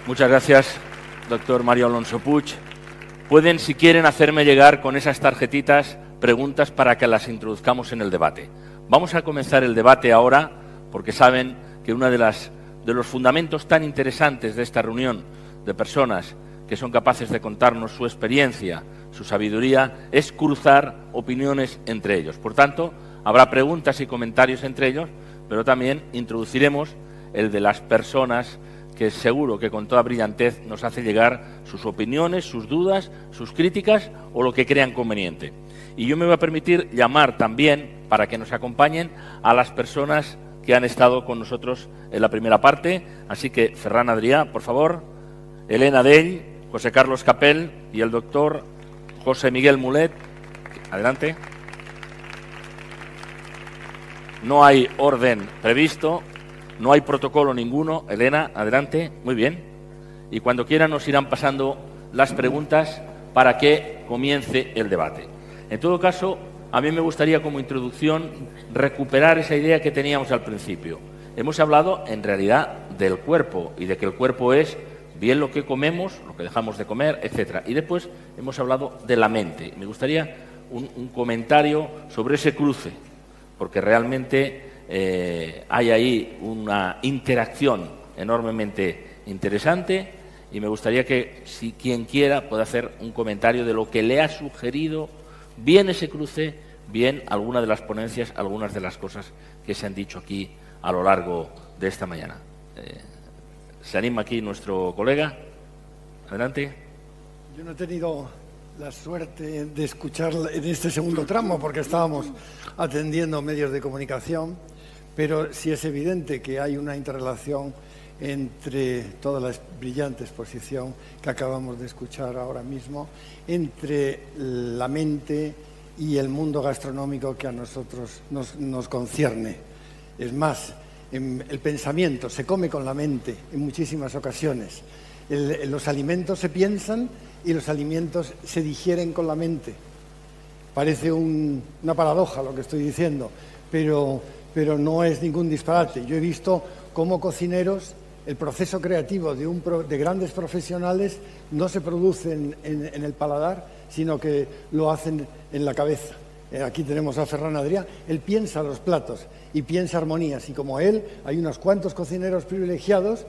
Muchas gracias, doctor Mario Alonso Puig. Pueden, si quieren, hacerme llegar con esas tarjetitas preguntas para que las introduzcamos en el debate. Vamos a comenzar el debate ahora, porque saben que uno de los fundamentos tan interesantes de esta reunión de personas que son capaces de contarnos su experiencia, su sabiduría, es cruzar opiniones entre ellos. Por tanto, habrá preguntas y comentarios entre ellos, pero también introduciremos el de las personas que seguro que con toda brillantez nos hace llegar sus opiniones, sus dudas, sus críticas o lo que crean conveniente. Y yo me voy a permitir llamar también, para que nos acompañen, a las personas que han estado con nosotros en la primera parte. Así que, Ferran Adrià, por favor, Elena Dell, José Carlos Capel y el doctor José Miguel Mulet. Adelante. No hay orden previsto, no hay protocolo ninguno. Elena, adelante. Muy bien. Y cuando quieran nos irán pasando las preguntas para que comience el debate. En todo caso, a mí me gustaría como introducción recuperar esa idea que teníamos al principio. Hemos hablado en realidad del cuerpo y de que el cuerpo es bien lo que comemos, lo que dejamos de comer, etcétera. Y después hemos hablado de la mente. Me gustaría un comentario sobre ese cruce, porque realmente hay ahí una interacción enormemente interesante y me gustaría que, si quien quiera, pueda hacer un comentario de lo que le ha sugerido bien ese cruce, bien alguna de las ponencias, algunas de las cosas que se han dicho aquí a lo largo de esta mañana. ¿Se anima aquí nuestro colega? Adelante. Yo no he tenido la suerte de escuchar en este segundo tramo porque estábamos atendiendo medios de comunicación, pero sí es evidente que hay una interrelación entre toda la brillante exposición que acabamos de escuchar ahora mismo, entre la mente y el mundo gastronómico que a nosotros nos concierne. Es más, el pensamiento se come con la mente en muchísimas ocasiones. Los alimentos se piensan y los alimentos se digieren con la mente. Parece una paradoja lo que estoy diciendo, pero no es ningún disparate. Yo he visto cómo cocineros, el proceso creativo de grandes profesionales no se produce en el paladar, sino que lo hacen en la cabeza. Aquí tenemos a Ferran Adrià, él piensa los platos y piensa armonías, y como él hay unos cuantos cocineros privilegiados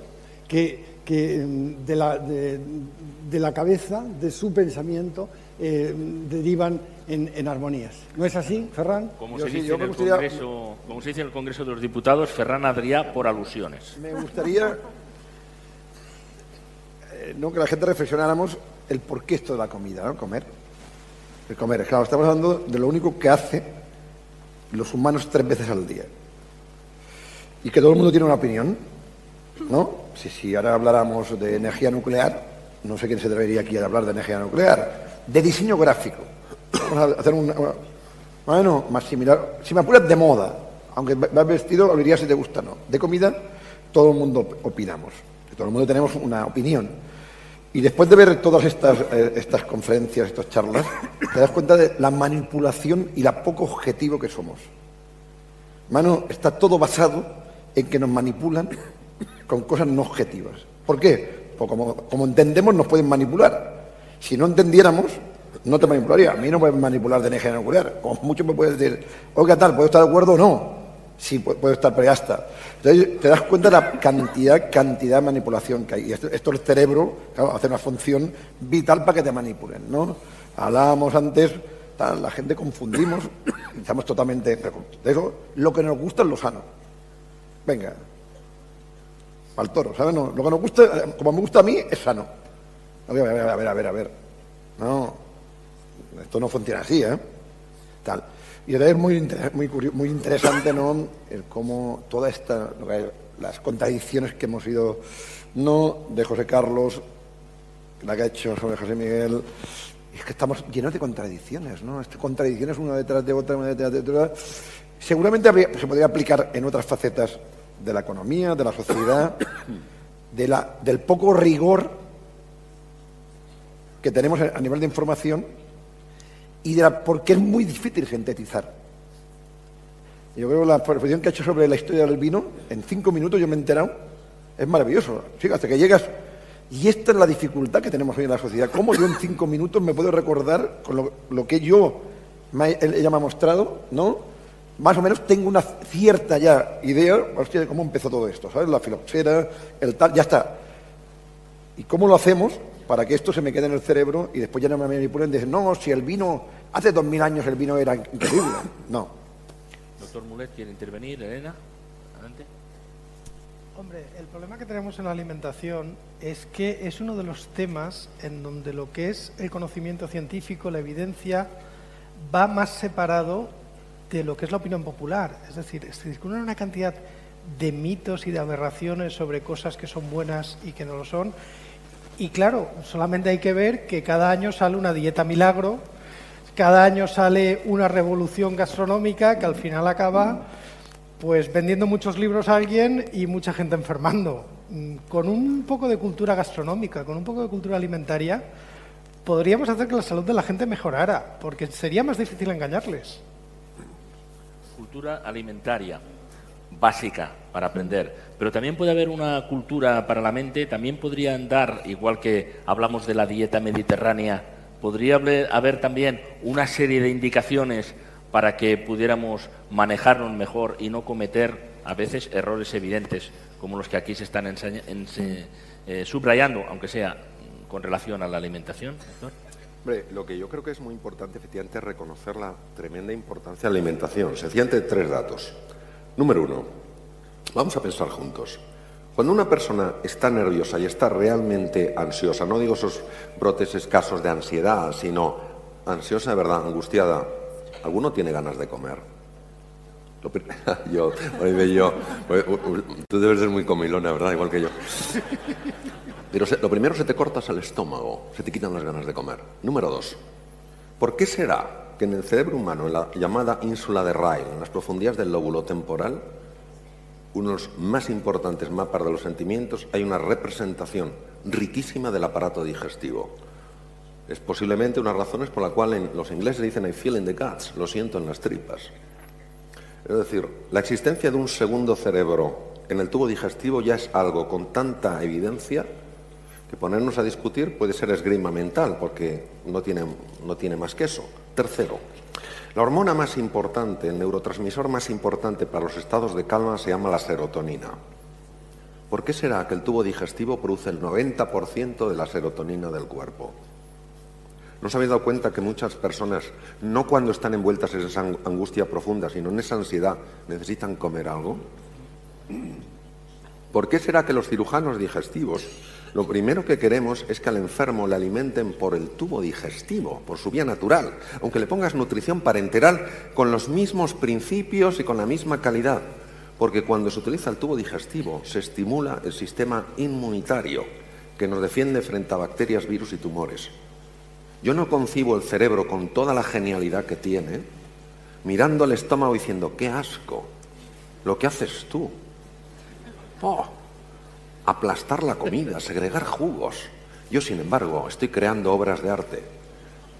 que de la cabeza, de su pensamiento, derivan en armonías. ¿No es así, Ferran? Como se dice en el Congreso de los Diputados, Ferran Adrià por alusiones. Me gustaría que la gente reflexionáramos el porqué esto de la comida, ¿no? El comer, claro, estamos hablando de lo único que hace los humanos 3 veces al día. Y que todo el mundo tiene una opinión, ¿no? Si ahora habláramos de energía nuclear, no sé quién se atrevería aquí a hablar de energía nuclear, de diseño gráfico. Vamos a hacer bueno, más similar, si me apuras, de moda, aunque vas vestido, hablaría si te gusta o no. De comida, todo el mundo opinamos, todo el mundo tenemos una opinión. Y después de ver todas estas conferencias, estas charlas, te das cuenta de la manipulación y la poco objetivo que somos. Mano, está todo basado en que nos manipulan con cosas no objetivas. ¿Por qué? Pues como entendemos, nos pueden manipular. Si no entendiéramos, no te manipularía. A mí no me pueden manipular de energía nuclear. Como mucho me puedes decir, oiga, tal, ¿puedo estar de acuerdo o no? Sí, puedo estar, pero ya está. Entonces, te das cuenta de la cantidad de manipulación que hay. Y esto el cerebro, claro, hace una función vital para que te manipulen, ¿no? Hablábamos antes, la gente confundimos, estamos totalmente... De eso, lo que nos gusta es lo sano. Venga, al toro, ¿sabes? No, lo que nos gusta, como me gusta a mí, es sano. A ver. No, esto no funciona así, ¿eh? Tal. Y es muy interesante, ¿no?, el cómo toda las contradicciones que hemos ido, ¿no?, de José Carlos, la que ha hecho sobre José Miguel, es que estamos llenos de contradicciones, ¿no? Contradicciones una detrás de otra, Seguramente se podría aplicar en otras facetas de la economía, de la sociedad, del poco rigor que tenemos a nivel de información y porque es muy difícil sintetizar. Yo creo que la exposición que ha hecho sobre la historia del vino, en 5 minutos yo me he enterado, es maravilloso. Sí, hasta que llegas Y esta es la dificultad que tenemos hoy en la sociedad. ¿Cómo yo en 5 minutos me puedo recordar con lo que ella me ha mostrado, ¿no? Más o menos tengo una cierta ya idea, hostia, de cómo empezó todo esto, ¿sabes? La filoxera, el tal, ya está. ¿Y cómo lo hacemos para que esto se me quede en el cerebro y después ya no me manipulen y dicen, no, si el vino, hace 2000 años el vino era increíble? No. Doctor Mulet, ¿quiere intervenir? Elena, adelante. Hombre, el problema que tenemos en la alimentación es que es uno de los temas en donde lo que es el conocimiento científico, la evidencia, va más separado de lo que es la opinión popular. Es decir, se discuten una cantidad de mitos y de aberraciones sobre cosas que son buenas y que no lo son. Y claro, solamente hay que ver que cada año sale una dieta milagro, cada año sale una revolución gastronómica que al final acaba pues vendiendo muchos libros a alguien y mucha gente enfermando. Con un poco de cultura gastronómica, con un poco de cultura alimentaria, podríamos hacer que la salud de la gente mejorara, porque sería más difícil engañarles. Cultura alimentaria básica para aprender, pero también puede haber una cultura para la mente, también podrían dar, igual que hablamos de la dieta mediterránea, podría haber también una serie de indicaciones para que pudiéramos manejarnos mejor y no cometer a veces errores evidentes como los que aquí se están subrayando, aunque sea con relación a la alimentación, doctor. Hombre, lo que yo creo que es muy importante, efectivamente, es reconocer la tremenda importancia de la alimentación. Sencillamente 3 datos. Número 1, vamos a pensar juntos. Cuando una persona está nerviosa y está realmente ansiosa, no digo esos brotes escasos de ansiedad, sino ansiosa de verdad, angustiada, ¿alguno tiene ganas de comer? Tú debes ser muy comilona, ¿verdad? Igual que yo. Pero lo primero, se te cortas el estómago, se te quitan las ganas de comer. Número 2, ¿por qué será que en el cerebro humano, en la llamada ínsula de Ryle, en las profundidades del lóbulo temporal, unos más importantes mapas de los sentimientos, hay una representación riquísima del aparato digestivo? Es posiblemente una de las razones por la cual los ingleses dicen I feel in the guts, lo siento en las tripas. Es decir, la existencia de un segundo cerebro en el tubo digestivo ya es algo con tanta evidencia que ponernos a discutir puede ser esgrima mental, porque no tiene más que eso. Tercero, la hormona más importante, el neurotransmisor más importante para los estados de calma se llama la serotonina. ¿Por qué será que el tubo digestivo produce el 90% de la serotonina del cuerpo? ¿No os habéis dado cuenta que muchas personas, no cuando están envueltas en esa angustia profunda, sino en esa ansiedad, necesitan comer algo? ¿Por qué será que los cirujanos digestivos, lo primero que queremos es que al enfermo le alimenten por el tubo digestivo, por su vía natural, aunque le pongas nutrición parenteral con los mismos principios y con la misma calidad? Porque cuando se utiliza el tubo digestivo se estimula el sistema inmunitario que nos defiende frente a bacterias, virus y tumores. Yo no concibo el cerebro con toda la genialidad que tiene mirando al estómago diciendo, qué asco, lo que haces tú. Oh, aplastar la comida, segregar jugos. Yo, sin embargo, estoy creando obras de arte.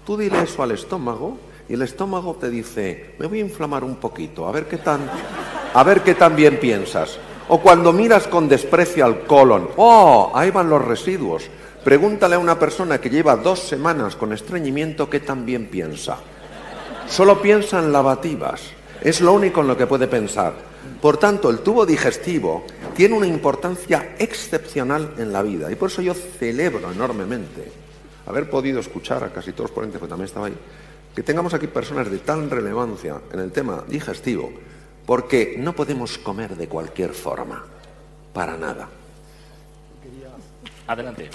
Tú dile eso al estómago y el estómago te dice, me voy a inflamar un poquito, a ver qué tan bien piensas. O cuando miras con desprecio al colon, oh, ahí van los residuos. Pregúntale a una persona que lleva 2 semanas con estreñimiento qué tan bien piensa. Solo piensa en lavativas. Es lo único en lo que puede pensar. Por tanto, el tubo digestivo tiene una importancia excepcional en la vida. Y por eso yo celebro enormemente haber podido escuchar a casi todos los ponentes, que también estaba ahí, que tengamos aquí personas de tal relevancia en el tema digestivo, porque no podemos comer de cualquier forma, para nada. Adelante.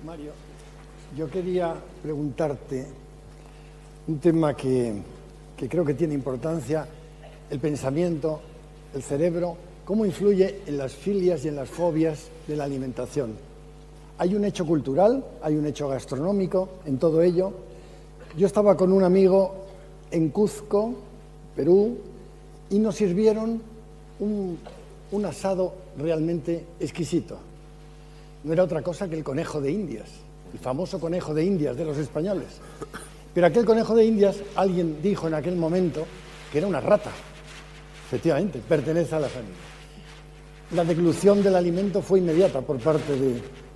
Mario, yo quería preguntarte un tema que creo que tiene importancia, el pensamiento, el cerebro, cómo influye en las filias y en las fobias de la alimentación. Hay un hecho cultural, hay un hecho gastronómico en todo ello. Yo estaba con un amigo en Cuzco, Perú, y nos sirvieron un asado realmente exquisito. No era otra cosa que el conejo de Indias, el famoso conejo de Indias de los españoles. Pero aquel conejo de Indias, alguien dijo en aquel momento que era una rata. Efectivamente, pertenece a la familia. La deglución del alimento fue inmediata por parte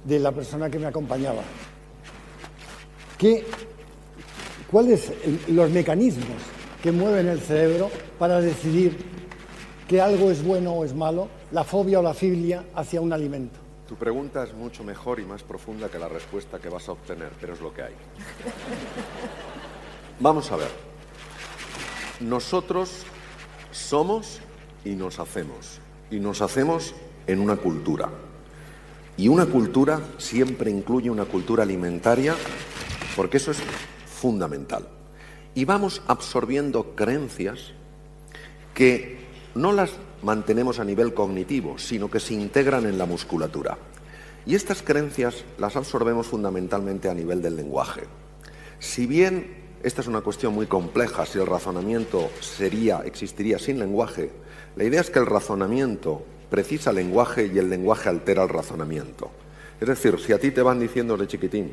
de la persona que me acompañaba. ¿Cuáles los mecanismos que mueven el cerebro para decidir que algo es bueno o es malo, la fobia o la filia hacia un alimento? Tu pregunta es mucho mejor y más profunda que la respuesta que vas a obtener, pero es lo que hay. Vamos a ver. Nosotros somos y nos hacemos. Y nos hacemos en una cultura. Y una cultura siempre incluye una cultura alimentaria, porque eso es fundamental. Y vamos absorbiendo creencias que no las mantenemos a nivel cognitivo, sino que se integran en la musculatura. Y estas creencias las absorbemos fundamentalmente a nivel del lenguaje. Si bien esta es una cuestión muy compleja, si el razonamiento existiría sin lenguaje, la idea es que el razonamiento precisa lenguaje y el lenguaje altera el razonamiento. Es decir, si a ti te van diciendo de chiquitín,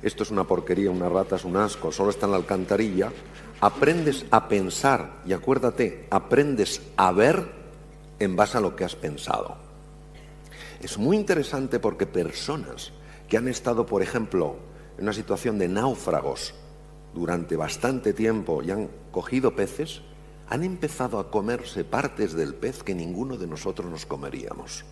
esto es una porquería, una rata es un asco, solo está en la alcantarilla, aprendes a pensar y acuérdate, aprendes a ver en base a lo que has pensado. Es muy interesante porque personas que han estado, por ejemplo, en una situación de náufragos durante bastante tiempo y han cogido peces, han empezado a comerse partes del pez que ninguno de nosotros nos comeríamos.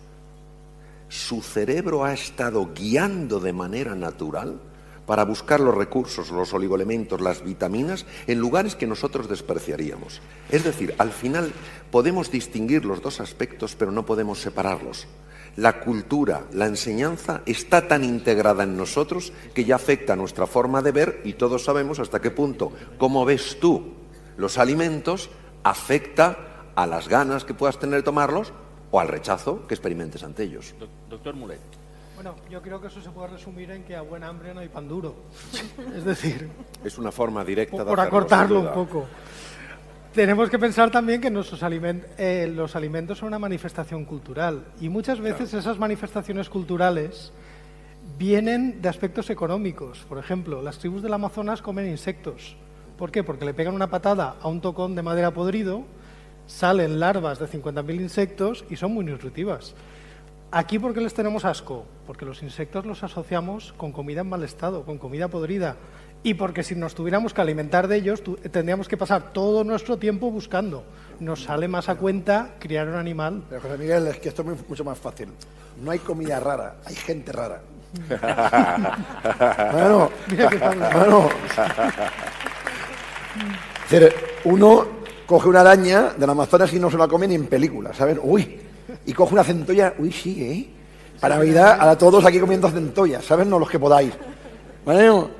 Su cerebro ha estado guiando de manera natural para buscar los recursos, los oligoelementos, las vitaminas, en lugares que nosotros despreciaríamos. Es decir, al final podemos distinguir los dos aspectos, pero no podemos separarlos. La cultura, la enseñanza, está tan integrada en nosotros que ya afecta a nuestra forma de ver y todos sabemos hasta qué punto, cómo ves tú los alimentos, afecta a las ganas que puedas tener de tomarlos o al rechazo que experimentes ante ellos. Doctor Mulet. Bueno, yo creo que eso se puede resumir en que a buen hambre no hay pan duro. Es decir, es una forma directa de por hacerlo, acortarlo sin duda. un poco. Tenemos que pensar también que los alimentos son una manifestación cultural y muchas veces esas manifestaciones culturales vienen de aspectos económicos. Por ejemplo, las tribus del Amazonas comen insectos. ¿Por qué? Porque le pegan una patada a un tocón de madera podrido, salen larvas de 50.000 insectos y son muy nutritivas. Aquí, ¿por qué les tenemos asco? Porque los insectos los asociamos con comida en mal estado, con comida podrida. Y porque si nos tuviéramos que alimentar de ellos, tendríamos que pasar todo nuestro tiempo buscando. Nos sale más a cuenta criar un animal. Pero José Miguel, es que esto es mucho más fácil. No hay comida rara, hay gente rara. Bueno, es decir, uno coge una araña del Amazonas y no se la come ni en película, ¿saben? Uy, y coge una centolla, uy, sí, ¿eh? Para Navidad, a todos aquí comiendo centollas, ¿saben? No los que podáis. Bueno,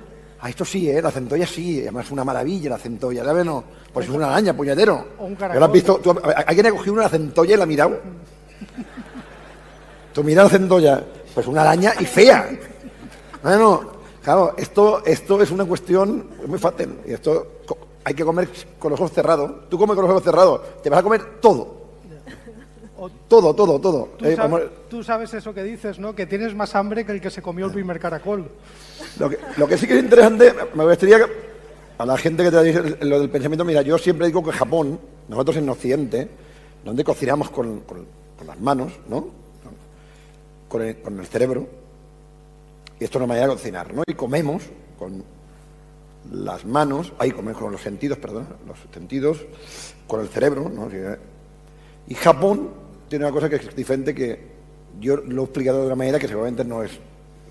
a esto sí, la centolla sí, además es una maravilla la centolla, ¿sabes? No, pues es una araña, puñetero. O un ¿Lo caracol. has visto? ¿Alguien ha cogido una centolla y la ha mirado? ¿Tú miras la centolla? Pues una araña y fea. Bueno, claro, esto es una cuestión muy fácil. Y esto hay que comer con los ojos cerrados. Tú comes con los ojos cerrados, te vas a comer todo. Todo. Tú sabes eso que dices, ¿no? Que tienes más hambre que el que se comió el primer caracol. Lo que sí que es interesante, me gustaría que a la gente que te dice lo del pensamiento, mira, yo siempre digo que Japón, nosotros en Occidente, donde cocinamos con las manos, ¿no? Con el cerebro, y esto es una manera de cocinar, ¿no? Y comemos con las manos, comemos con los sentidos, con el cerebro, ¿no? Y Japón tiene una cosa que es diferente, que yo lo he explicado de una manera que seguramente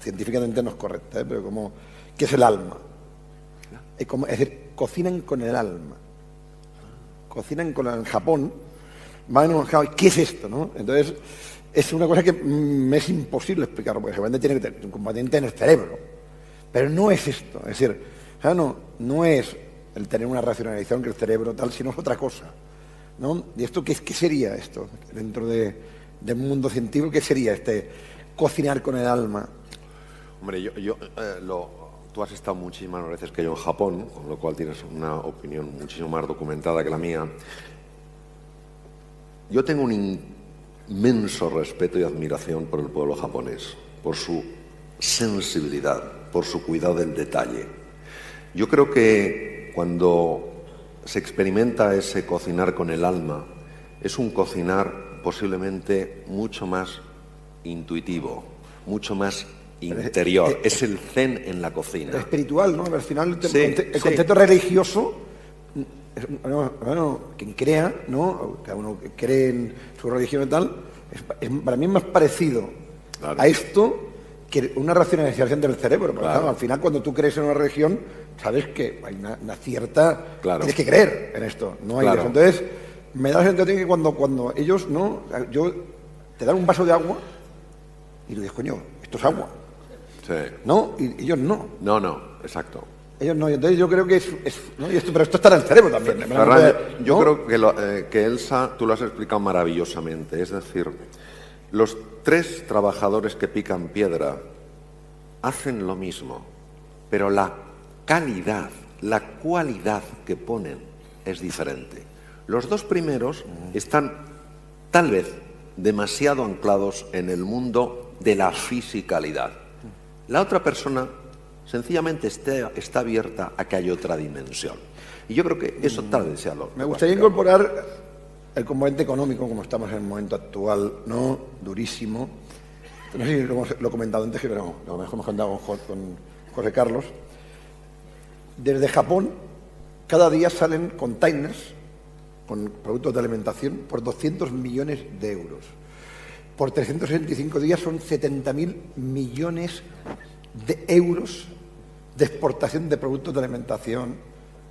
científicamente no es correcta, pero que es el alma. Es decir, cocinan con el alma. Cocinan en Japón. ¿Qué es esto, no? Entonces, es una cosa que me es imposible explicar, porque seguramente tiene que tener un componente en el cerebro. Pero no es esto. Es decir, no es el tener una racionalización que el cerebro tal, sino es otra cosa, ¿no? ¿Y esto qué sería esto? Dentro del mundo científico, ¿qué sería cocinar con el alma? Hombre, tú has estado muchísimas veces que yo en Japón, con lo cual tienes una opinión muchísimo más documentada que la mía. Yo tengo un inmenso respeto y admiración por el pueblo japonés, por su sensibilidad, por su cuidado del detalle. Yo creo que cuando se experimenta ese cocinar con el alma, es un cocinar posiblemente mucho más intuitivo, mucho más interior. Es el zen en la cocina. Espiritual, ¿no? Al final, Sí, el concepto religioso, bueno, quien crea, ¿no? Cada uno que cree en su religión y tal, para mí es más parecido a esto que una racionalización del cerebro. Porque, claro, al final, cuando tú crees en una religión, sabes que hay una cierta... Claro. Tienes que creer en esto, no hay eso. Entonces, me da la sensación que cuando ellos, ¿no? Te dan un vaso de agua y tú dices, coño, esto es agua. Sí. ¿No? Y ellos no. No, exacto. Ellos no, y entonces yo creo que ¿no? Pero esto está en el cerebro también. Ferran, yo creo que Elsa, tú lo has explicado maravillosamente. Es decir, los 3 trabajadores que pican piedra hacen lo mismo, pero la calidad, la cualidad que ponen es diferente. Los 2 primeros están, tal vez, demasiado anclados en el mundo de la fisicalidad. La otra persona sencillamente está abierta a que haya otra dimensión. Y yo creo que eso tal vez sea lo... Me gustaría incorporar el componente económico, como estamos en el momento actual, ¿no? Durísimo. No sé si lo he comentado antes, pero lo hemos comentado con José Carlos. Desde Japón, cada día salen containers con productos de alimentación por 200 millones de euros. Por 365 días son 70.000 millones de euros de exportación de productos de alimentación,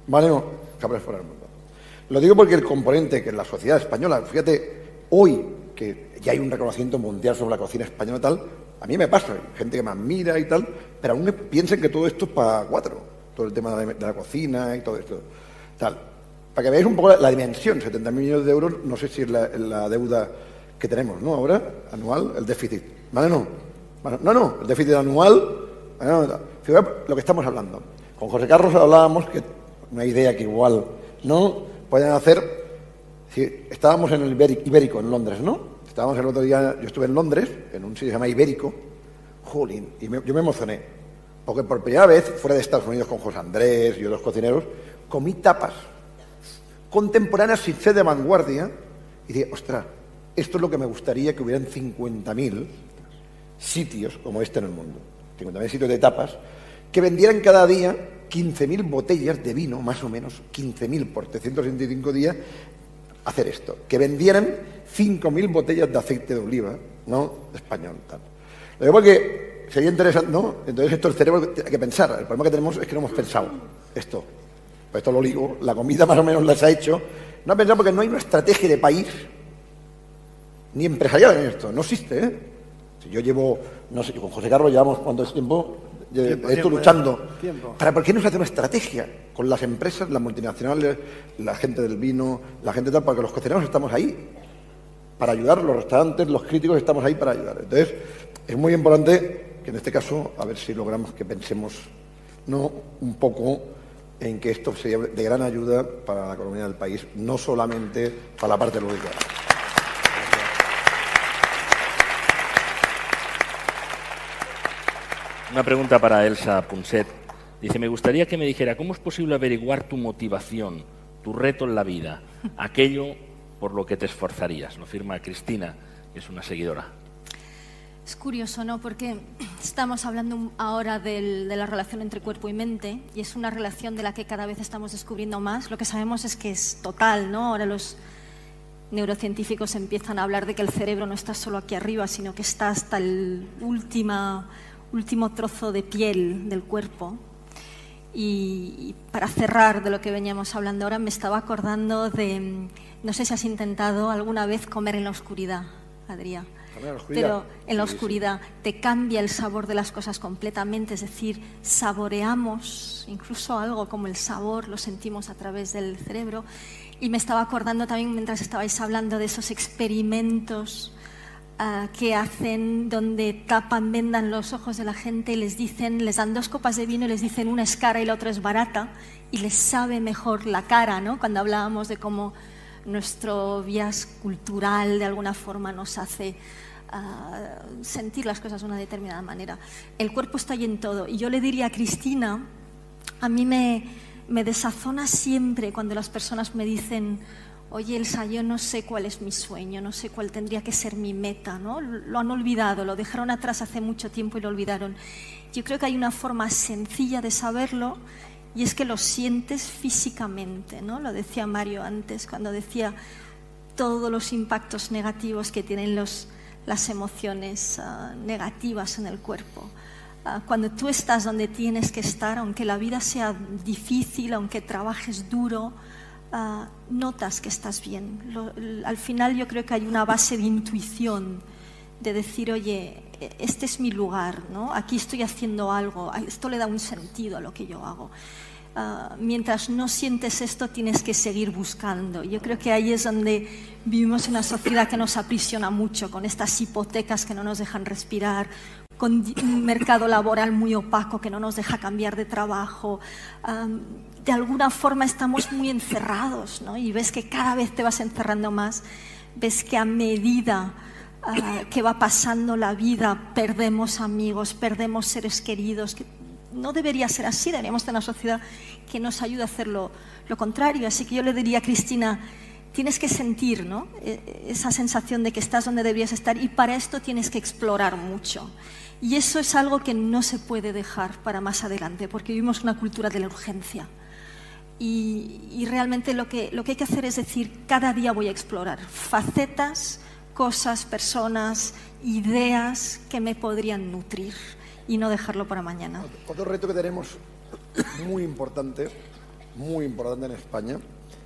¿vale? No, cabras fuera del mundo. Lo digo porque el componente que en la sociedad española, fíjate, hoy que ya hay un reconocimiento mundial sobre la cocina española y tal, a mí me pasa, hay gente que me admira y tal, pero aún piensan que todo esto es para 4, todo el tema de la cocina y todo esto, tal. Para que veáis un poco la dimensión, 70.000 millones de euros, no sé si es la deuda que tenemos, ¿no? Ahora, anual, el déficit. ¿Vale? No, el déficit anual... Fíjate lo que estamos hablando. Con José Carlos hablábamos que una idea que igual no pueden hacer. Si estábamos en el Ibérico en Londres, ¿no? Estábamos el otro día, yo estuve en Londres, en un sitio que se llama Ibérico, jolín, y yo me emocioné, porque por primera vez, fuera de Estados Unidos con José Andrés y otros cocineros, comí tapas contemporáneas sin ser de vanguardia, y dije, ostras, esto es lo que me gustaría que hubieran 50.000 sitios como este en el mundo. 50.000 sitios de tapas, que vendieran cada día 15.000 botellas de vino, más o menos, 15.000 por 365 días, hacer esto. Que vendieran 5.000 botellas de aceite de oliva, ¿no? Español, tal. Lo digo porque sería interesante, ¿no? Entonces esto el cerebro hay que pensar. El problema que tenemos es que no hemos pensado esto. Pues esto lo digo, la comida más o menos la se ha hecho. No ha pensado porque no hay una estrategia de país, ni empresarial en esto. No existe, ¿eh? Si yo llevo, no sé, con José Carlos llevamos cuánto tiempo luchando. ¿Por qué no se hace una estrategia con las empresas, las multinacionales, la gente del vino, la gente tal? Porque los cocineros estamos ahí para ayudar, los restaurantes, los críticos estamos ahí para ayudar. Entonces, es muy importante que en este caso, a ver si logramos que pensemos, ¿no?, un poco en que esto sería de gran ayuda para la economía del país, no solamente para la parte lúdica. Una pregunta para Elsa Punset. Dice, me gustaría que me dijera, ¿cómo es posible averiguar tu motivación, tu reto en la vida, aquello por lo que te esforzarías? Lo firma Cristina, que es una seguidora. Es curioso, ¿no? Porque estamos hablando ahora de la relación entre cuerpo y mente, y es una relación de la que cada vez estamos descubriendo más. Lo que sabemos es que es total, ¿no? Ahora los neurocientíficos empiezan a hablar de que el cerebro no está solo aquí arriba, sino que está hasta el último trozo de piel del cuerpo. Y para cerrar de lo que veníamos hablando ahora, me estaba acordando de, no sé si has intentado alguna vez comer en la oscuridad, Adrià, pero en la oscuridad te cambia el sabor de las cosas completamente, es decir, saboreamos incluso algo como el sabor, lo sentimos a través del cerebro. Y me estaba acordando también, mientras estabais hablando, de esos experimentos que hacen donde tapan, vendan los ojos de la gente y les dan 2 copas de vino y les dicen una es cara y la otra es barata, y les sabe mejor la cara, ¿no? Cuando hablábamos de cómo nuestro bias cultural de alguna forma nos hace sentir las cosas de una determinada manera. El cuerpo está ahí en todo. Y yo le diría a Cristina, a mí me me desazona siempre cuando las personas me dicen, oye, Elsa, yo no sé cuál es mi sueño, no sé cuál tendría que ser mi meta, ¿no? Lo han olvidado, lo dejaron atrás hace mucho tiempo y lo olvidaron. Yo creo que hay una forma sencilla de saberlo y es que lo sientes físicamente, ¿no? Lo decía Mario antes, cuando decía todos los impactos negativos que tienen las emociones negativas en el cuerpo. Cuando tú estás donde tienes que estar, aunque la vida sea difícil, aunque trabajes duro, notas que estás bien. Al final yo creo que hay una base de intuición, de decir, oye, este es mi lugar, ¿no? Aquí estoy haciendo algo, esto le da un sentido a lo que yo hago. Mientras no sientes esto, tienes que seguir buscando. Yo creo que ahí es donde vivimos una sociedad que nos aprisiona mucho, con estas hipotecas que no nos dejan respirar, con un mercado laboral muy opaco que no nos deja cambiar de trabajo. De alguna forma estamos muy encerrados, ¿no? Y ves que cada vez te vas encerrando más, ves que a medida que va pasando la vida perdemos amigos, perdemos seres queridos. No debería ser así, deberíamos tener una sociedad que nos ayude a hacer lo contrario. Así que yo le diría a Cristina, tienes que sentir, ¿no? Esa sensación de que estás donde deberías estar, y para esto tienes que explorar mucho. Y eso es algo que no se puede dejar para más adelante, porque vivimos una cultura de la urgencia. Y realmente lo que hay que hacer es decir, cada día voy a explorar facetas, cosas, personas, ideas que me podrían nutrir, y no dejarlo para mañana. Otro reto que tenemos muy importante en España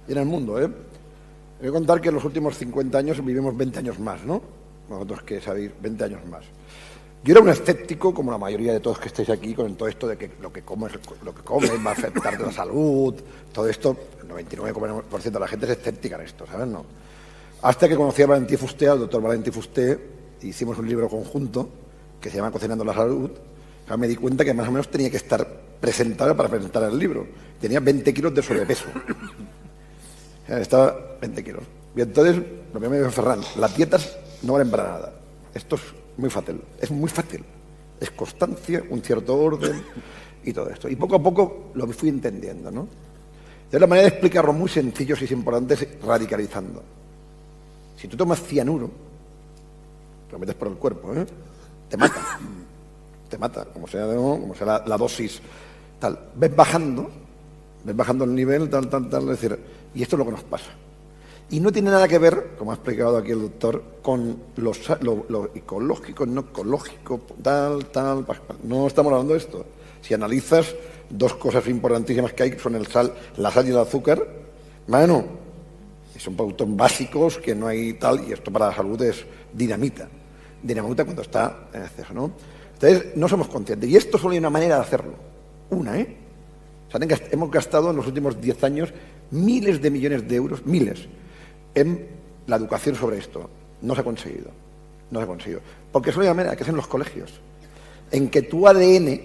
y en el mundo, Voy a contar que en los últimos 50 años vivimos 20 años más, ¿no? Vosotros que sabéis, 20 años más. Yo era un escéptico, como la mayoría de todos que estáis aquí, con todo esto de que lo que comes va a afectar de la salud, todo esto, el 99% de la gente es escéptica en esto, ¿sabes? No. Hasta que conocí a Valentí Fuster, al doctor Valentí Fuster, hicimos un libro conjunto que se llama Cocinando la Salud. Me di cuenta que más o menos tenía que estar presentado para presentar el libro. Tenía 20 kilos de sobrepeso. Estaba 20 kilos. Y entonces, lo que me dijo Ferran, las dietas no valen para nada. Esto es muy fácil. Es muy fácil. Es constancia, un cierto orden y todo esto. Y poco a poco lo fui entendiendo, ¿no? De la manera de explicarlo muy sencillo, si es importante, es radicalizando. Si tú tomas cianuro, lo metes por el cuerpo, te mata, como sea la dosis, tal. Ves bajando el nivel, tal, es decir, y esto es lo que nos pasa. Y no tiene nada que ver, como ha explicado aquí el doctor, con lo ecológico, no ecológico, tal, no estamos hablando de esto. Si analizas dos cosas importantísimas que hay, son la sal y el azúcar, bueno, son productos básicos que no hay tal, y esto para la salud es dinamita cuando está en exceso, ¿no? Entonces, no somos conscientes. Y esto solo hay una manera de hacerlo. Una, O sea, hemos gastado en los últimos 10 años miles de millones de euros, en la educación sobre esto. No se ha conseguido. Porque solo hay una manera, que es en los colegios. En que tu ADN,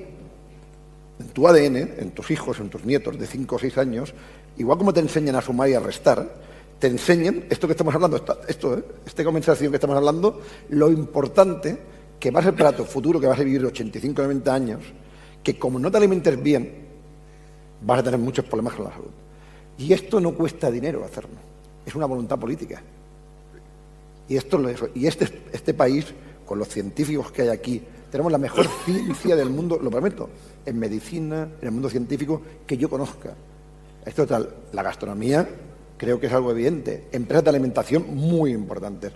en tus hijos, en tus nietos de 5 o 6 años, igual como te enseñan a sumar y a restar, te enseñen esto que estamos hablando, esta conversación que estamos hablando, lo importante que va a ser para tu futuro, que vas a vivir 85 o 90 años, que como no te alimentes bien, vas a tener muchos problemas con la salud. Y esto no cuesta dinero hacerlo, es una voluntad política. Y este país, con los científicos que hay aquí, tenemos la mejor ciencia del mundo, lo prometo, en medicina, en el mundo científico, que yo conozca. Esto tal, la gastronomía, creo que es algo evidente. Empresas de alimentación muy importantes.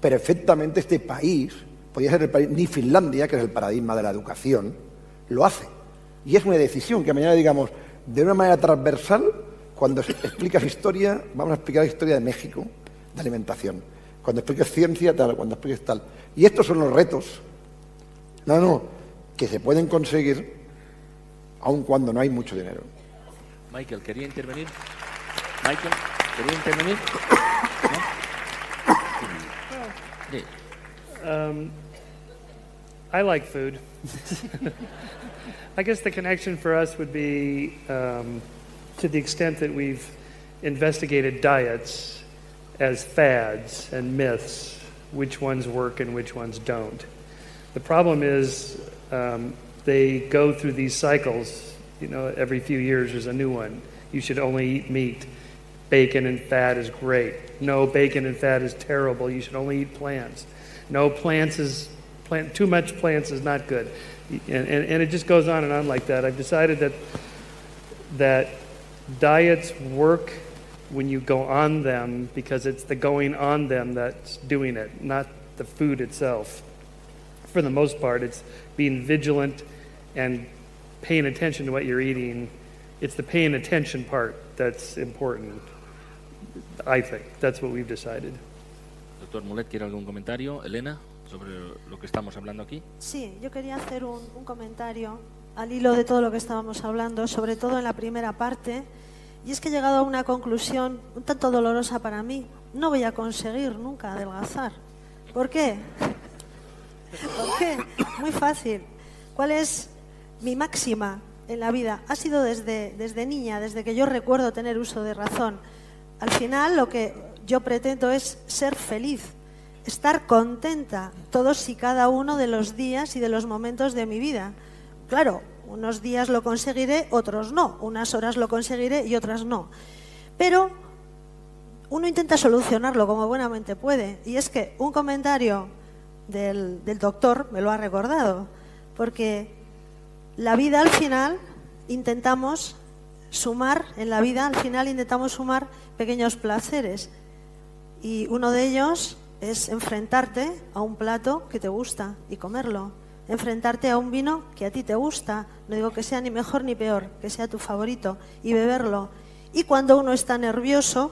Perfectamente este país, podría ser el país, ni Finlandia, que es el paradigma de la educación, lo hace. Y es una decisión que mañana digamos, de una manera transversal, cuando explicas historia, vamos a explicar la historia de México, de alimentación. Cuando expliques ciencia, tal, cuando expliques tal. Y estos son los retos, que se pueden conseguir aun cuando no hay mucho dinero. Michael, ¿quería intervenir? Michael, ¿quería intervenir? ¿No? I like food. I guess the connection for us would be to the extent that we've investigated diets as fads and myths, which ones work and which ones don't. The problem is they go through these cycles, every few years there's a new one. You should only eat meat. Bacon and fat is great. No, bacon and fat is terrible. You should only eat plants. No, too much plants is not good. And it just goes on like that. I've decided that diets work when you go on them because it's the going on them that's doing it, not the food itself. For the most part, it's being vigilant and paying attention to what you're eating. It's the paying attention part that's important, I think. That's what we've decided. Doctor Mulet, ¿quiere algún comentario? Elena, sobre lo que estamos hablando aquí. Sí, yo quería hacer un comentario al hilo de todo lo que estábamos hablando, sobre todo en la primera parte, y es que he llegado a una conclusión un tanto dolorosa para mí. No voy a conseguir nunca adelgazar. ¿Por qué? ¿Por qué? Muy fácil. ¿Cuál es mi máxima en la vida? Ha sido desde niña, desde que yo recuerdo tener uso de razón. Al final lo que yo pretendo es ser feliz, estar contenta todos y cada uno de los días y de los momentos de mi vida. Claro, unos días lo conseguiré, otros no. Unas horas lo conseguiré y otras no. Pero uno intenta solucionarlo como buenamente puede. Y es que un comentario del doctor me lo ha recordado. Porque la vida al final intentamos sumar, en la vida al final intentamos sumar pequeños placeres. Y uno de ellos es enfrentarte a un plato que te gusta y comerlo. Enfrentarte a un vino que a ti te gusta, no digo que sea ni mejor ni peor, que sea tu favorito, y beberlo. Y cuando uno está nervioso,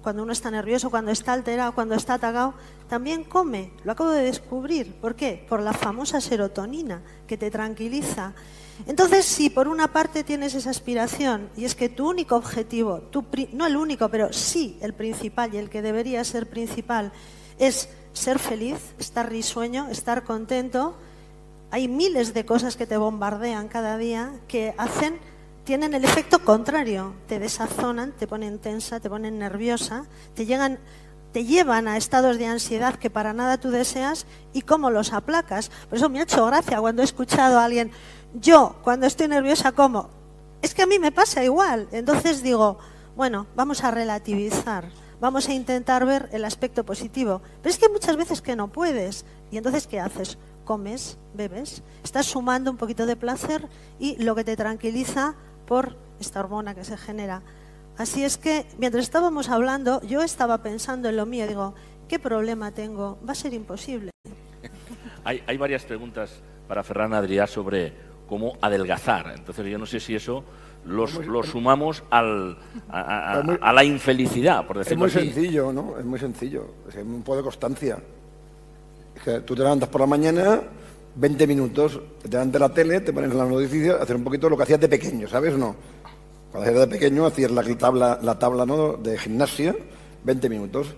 cuando está alterado, cuando está atacado, también come. Lo acabo de descubrir. ¿Por qué? Por la famosa serotonina, que te tranquiliza. Entonces, si por una parte tienes esa aspiración, y es que tu único objetivo, no el único, pero sí el principal y el que debería ser principal, es ser feliz, estar risueño, estar contento, hay miles de cosas que te bombardean cada día que tienen el efecto contrario, te desazonan, te ponen tensa, te ponen nerviosa, te llevan a estados de ansiedad que para nada tú deseas, y cómo los aplacas. Por eso me ha hecho gracia cuando he escuchado a alguien, yo cuando estoy nerviosa como, es que a mí me pasa igual. Entonces digo, bueno, vamos a relativizar, vamos a intentar ver el aspecto positivo, pero es que muchas veces que no puedes, y entonces ¿qué haces? Comes, bebes, estás sumando un poquito de placer y lo que te tranquiliza por esta hormona que se genera. Así es que, mientras estábamos hablando, yo estaba pensando en lo mío, digo, ¿qué problema tengo? Va a ser imposible. Hay varias preguntas para Ferran Adrià sobre cómo adelgazar. Entonces yo no sé si eso lo sumamos a la infelicidad, por decirlo así. Es muy sencillo, ¿no? Es muy sencillo. Es un poco de constancia. Es que tú te levantas por la mañana, 20 minutos, te levantas de la tele, te pones en las noticias, hacer un poquito lo que hacías de pequeño, ¿sabes o no? Cuando hacías de pequeño hacías la tabla, ¿no?, de gimnasia, 20 minutos.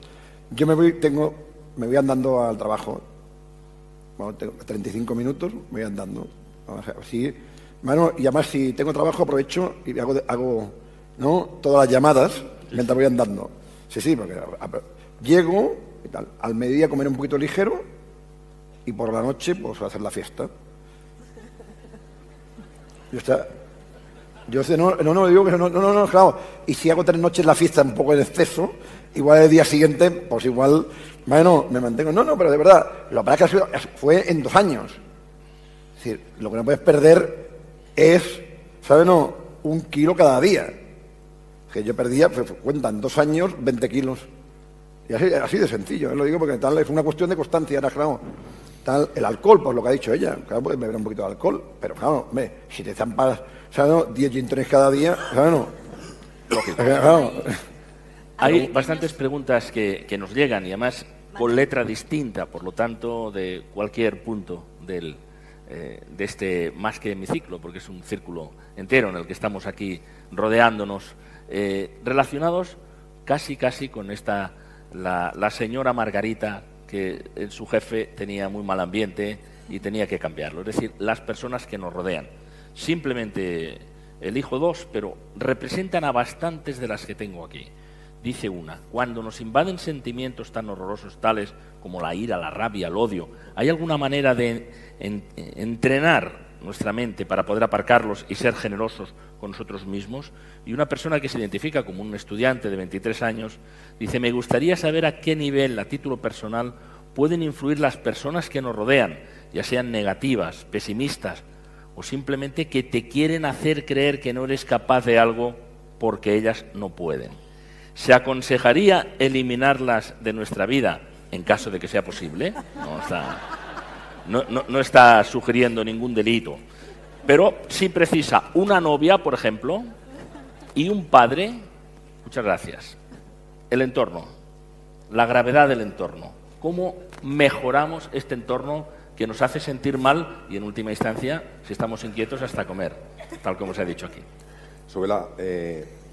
Yo me voy andando al trabajo. Bueno, tengo 35 minutos, me voy andando. Así, bueno, y además si tengo trabajo aprovecho y hago ¿no?, todas las llamadas mientras voy andando. Sí, porque llego y tal, al mediodía comer un poquito ligero y por la noche pues hacer la fiesta. Yo sé, no digo que no, claro. Y si hago 3 noches la fiesta un poco en exceso, igual el día siguiente, pues igual, bueno, me mantengo. No, pero de verdad, lo que pasa es que fue en 2 años. Es decir, lo que no puedes perder es, ¿sabes? No, 1 kilo cada día. Que yo perdía, pues cuentan 2 años, 20 kilos. Y así de sencillo, lo digo porque tal es una cuestión de constancia, era claro. Tal, el alcohol, pues lo que ha dicho ella, claro, puedes beber un poquito de alcohol, pero claro, hombre, si te zampas, ¿sabes? No, 10 gin tonics cada día, ¿sabes? No. Lógico. Hay bastantes preguntas que nos llegan y además con letra distinta, por lo tanto, de cualquier punto de este más que hemiciclo, porque es un círculo entero en el que estamos aquí rodeándonos, relacionados casi con la señora Margarita, que su jefe tenía muy mal ambiente y tenía que cambiarlo. Es decir, las personas que nos rodean. Simplemente elijo 2, pero representan a bastantes de las que tengo aquí. Dice una, cuando nos invaden sentimientos tan horrorosos tales como la ira, la rabia, el odio, ¿hay alguna manera de entrenar nuestra mente para poder aparcarlos y ser generosos con nosotros mismos. Y una persona que se identifica como un estudiante de 23 años dice: me gustaría saber a qué nivel, a título personal, pueden influir las personas que nos rodean, ya sean negativas, pesimistas o simplemente que te quieren hacer creer que no eres capaz de algo porque ellas no pueden. ¿Se aconsejaría eliminarlas de nuestra vida en caso de que sea posible? No está sugiriendo ningún delito, pero sí precisa una novia, por ejemplo, y un padre. Muchas gracias. El entorno, la gravedad del entorno. ¿Cómo mejoramos este entorno que nos hace sentir mal y, en última instancia, si estamos inquietos, hasta comer, tal como se ha dicho aquí? Sobre la...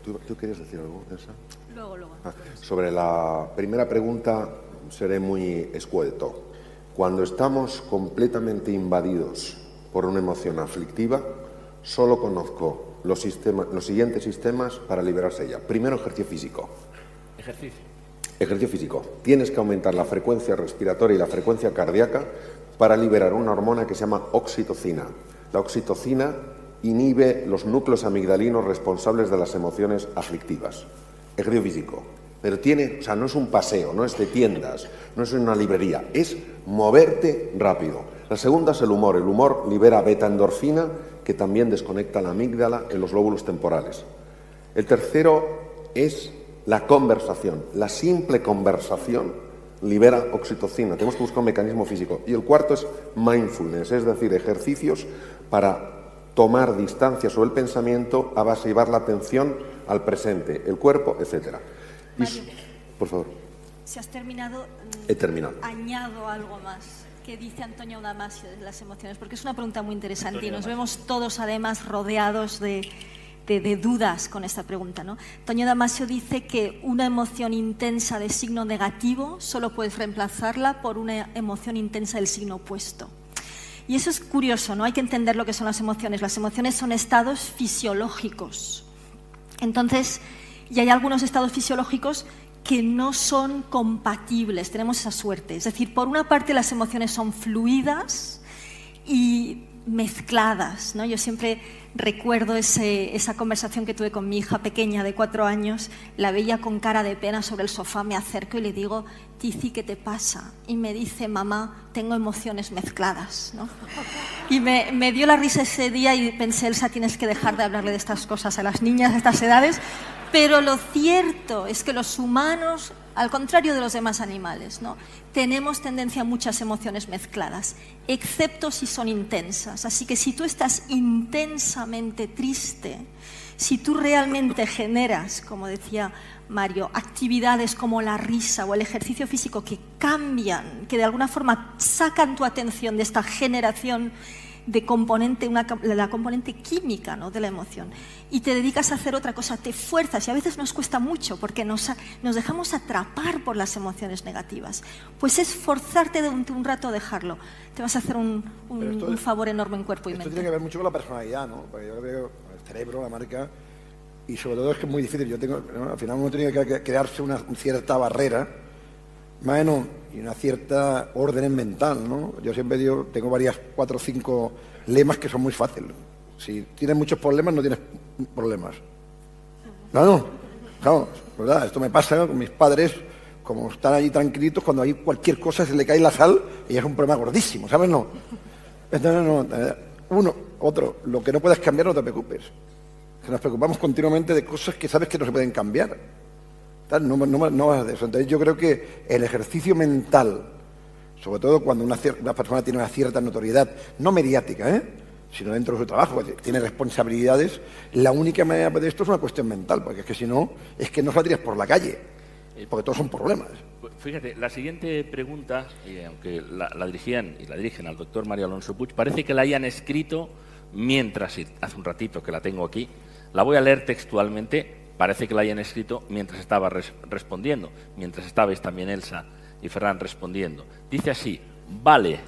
¿Tú querías decir algo, Elsa? Luego. Sobre la primera pregunta seré muy escueto. Cuando estamos completamente invadidos por una emoción aflictiva, solo conozco los siguientes sistemas para liberarse de ella. Primero, ejercicio físico. Ejercicio físico. Tienes que aumentar la frecuencia respiratoria y la frecuencia cardíaca para liberar una hormona que se llama oxitocina. La oxitocina inhibe los núcleos amigdalinos responsables de las emociones aflictivas. Ejercicio físico. Pero no es un paseo, no es de tiendas, no es una librería, es moverte rápido. La segunda es el humor. El humor libera beta-endorfina, que también desconecta la amígdala en los lóbulos temporales. El tercero es la conversación. La simple conversación libera oxitocina. Tenemos que buscar un mecanismo físico. Y el cuarto es mindfulness, es decir, ejercicios para tomar distancia sobre el pensamiento a base de llevar la atención al presente, el cuerpo, etc. Por favor. Si has terminado, he terminado. Añado algo más que dice Antonio Damasio de las emociones, porque es una pregunta muy interesante y nos vemos todos además rodeados de dudas con esta pregunta, ¿no? Antonio Damasio dice que una emoción intensa de signo negativo solo puedes reemplazarla por una emoción intensa del signo opuesto. Y eso es curioso, ¿no? Hay que entender lo que son las emociones. Las emociones son estados fisiológicos. Entonces, y hay algunos estados fisiológicos que no son compatibles, tenemos esa suerte. Es decir, por una parte las emociones son fluidas y mezcladas, ¿no? Yo siempre recuerdo esa conversación que tuve con mi hija pequeña de 4 años, la veía con cara de pena sobre el sofá, me acerco y le digo: Tizi, ¿qué te pasa? Y me dice: mamá, tengo emociones mezcladas, ¿no? Y me dio la risa ese día y pensé: Elsa, tienes que dejar de hablarle de estas cosas a las niñas de estas edades. Pero lo cierto es que los humanos, al contrario de los demás animales, ¿no?, tenemos tendencia a muchas emociones mezcladas, excepto si son intensas. Así que si tú estás intensamente triste, si tú realmente generas, como decía Mario, actividades como la risa o el ejercicio físico que cambian, que de alguna forma sacan tu atención de esta generación de la componente química, ¿no?, de la emoción, y te dedicas a hacer otra cosa, te fuerzas, y a veces nos cuesta mucho porque nos dejamos atrapar por las emociones negativas, pues es forzarte durante un rato a dejarlo. Te vas a hacer un favor enorme en cuerpo y mente. Esto tiene que ver mucho con la personalidad, ¿no? Porque yo veo el cerebro, la marca, y sobre todo es que es muy difícil. Al final uno tiene que crearse una cierta barrera, más o menos, y una cierta orden mental, ¿no? Yo siempre digo, tengo 4 o 5 lemas que son muy fáciles. Si tienes muchos problemas, no tienes problemas. Claro, ¿verdad? Esto me pasa con mis padres, como están allí tranquilitos, cuando hay cualquier cosa se le cae la sal y es un problema gordísimo, ¿sabes? No. Otro, lo que no puedes cambiar no te preocupes. Que nos preocupamos continuamente de cosas que sabes que no se pueden cambiar. No vas de eso. Entonces yo creo que el ejercicio mental, sobre todo cuando una persona tiene una cierta notoriedad, no mediática, sino dentro de su trabajo, tiene responsabilidades, la única manera de esto es una cuestión mental, porque es que si no, es que no saldrías por la calle, porque todos son problemas. Fíjate, la siguiente pregunta, aunque la dirigían y la dirigen al doctor Mario Alonso Puig, parece que la hayan escrito mientras, hace un ratito que la tengo aquí, la voy a leer textualmente. Parece que la hayan escrito mientras estaba respondiendo, mientras estabais también Elsa y Ferran respondiendo. Dice así: vale,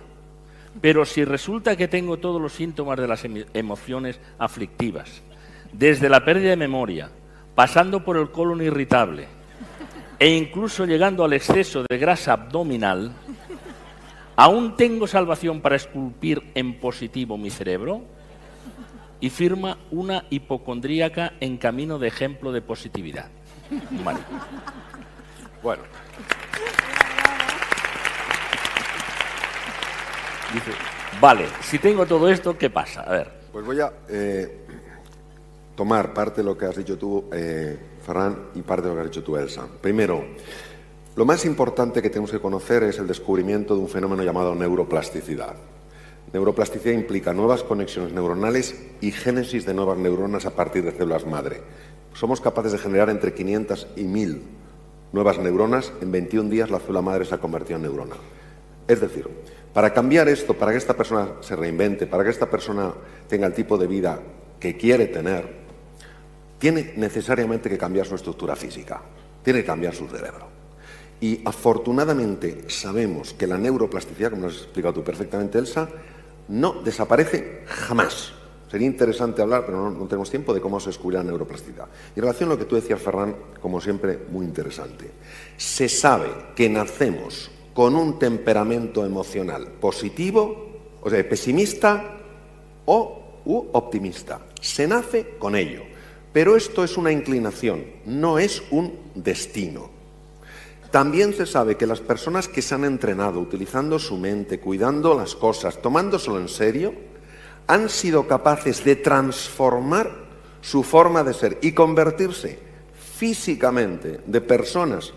pero si resulta que tengo todos los síntomas de las emociones aflictivas, desde la pérdida de memoria, pasando por el colon irritable e incluso llegando al exceso de grasa abdominal, ¿aún tengo salvación para esculpir en positivo mi cerebro? Y firma una hipocondríaca en camino de ejemplo de positividad. Vale. Bueno. Dice, vale, si tengo todo esto, ¿qué pasa? A ver. Pues voy a tomar parte de lo que has dicho tú, Ferran, y parte de lo que has dicho tú, Elsa. Primero, lo más importante que tenemos que conocer es el descubrimiento de un fenómeno llamado neuroplasticidad. Neuroplasticidad implica nuevas conexiones neuronales y génesis de nuevas neuronas a partir de células madre. Somos capaces de generar entre 500 y 1000 nuevas neuronas. En 21 días la célula madre se ha convertido en neurona. Es decir, para cambiar esto, para que esta persona se reinvente, para que esta persona tenga el tipo de vida que quiere tener, tiene necesariamente que cambiar su estructura física, tiene que cambiar su cerebro. Y afortunadamente sabemos que la neuroplasticidad, como nos has explicado tú perfectamente, Elsa, no desaparece jamás. Sería interesante hablar, pero no tenemos tiempo, de cómo se descubre la neuroplasticidad. Y en relación a lo que tú decías, Ferran, como siempre, muy interesante. Se sabe que nacemos con un temperamento emocional positivo, o sea, pesimista u optimista. Se nace con ello. Pero esto es una inclinación, no es un destino. También se sabe que las personas que se han entrenado utilizando su mente, cuidando las cosas, tomándoselo en serio, han sido capaces de transformar su forma de ser y convertirse físicamente de personas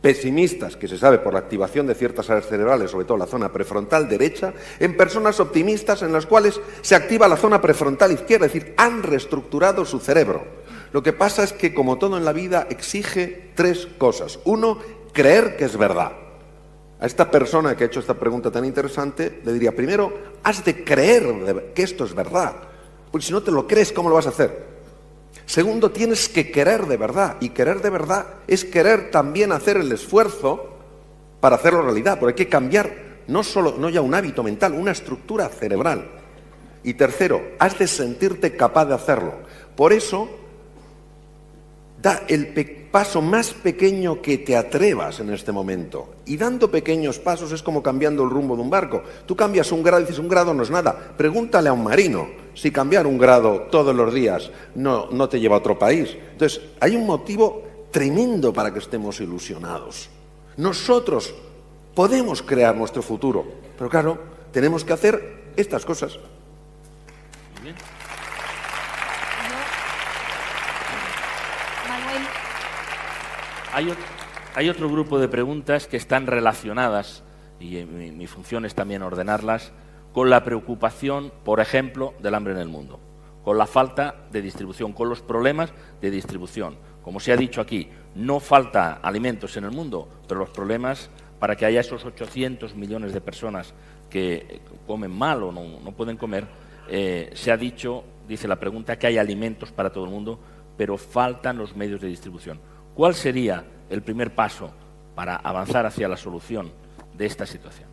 pesimistas, que se sabe por la activación de ciertas áreas cerebrales, sobre todo la zona prefrontal derecha, en personas optimistas en las cuales se activa la zona prefrontal izquierda, es decir, han reestructurado su cerebro. Lo que pasa es que, como todo en la vida, exige tres cosas. Uno, creer que es verdad. A esta persona que ha hecho esta pregunta tan interesante, le diría, primero, has de creer que esto es verdad, porque si no te lo crees, ¿cómo lo vas a hacer? Segundo, tienes que querer de verdad, y querer de verdad es querer también hacer el esfuerzo para hacerlo realidad, porque hay que cambiar no ya un hábito mental, una estructura cerebral. Y tercero, has de sentirte capaz de hacerlo. Por eso, da el paso más pequeño que te atrevas en este momento. Y dando pequeños pasos es como cambiando el rumbo de un barco. Tú cambias un grado y dices, un grado no es nada. Pregúntale a un marino si cambiar un grado todos los días no te lleva a otro país. Entonces, hay un motivo tremendo para que estemos ilusionados. Nosotros podemos crear nuestro futuro, pero claro, tenemos que hacer estas cosas. Muy bien. Hay otro grupo de preguntas que están relacionadas, y mi función es también ordenarlas, con la preocupación, por ejemplo, del hambre en el mundo, con la falta de distribución, con los problemas de distribución. Como se ha dicho aquí, no falta alimentos en el mundo, pero los problemas para que haya esos 800 millones de personas que comen mal o no pueden comer, se ha dicho, dice la pregunta, que hay alimentos para todo el mundo, pero faltan los medios de distribución. ¿Cuál sería el primer paso para avanzar hacia la solución de esta situación?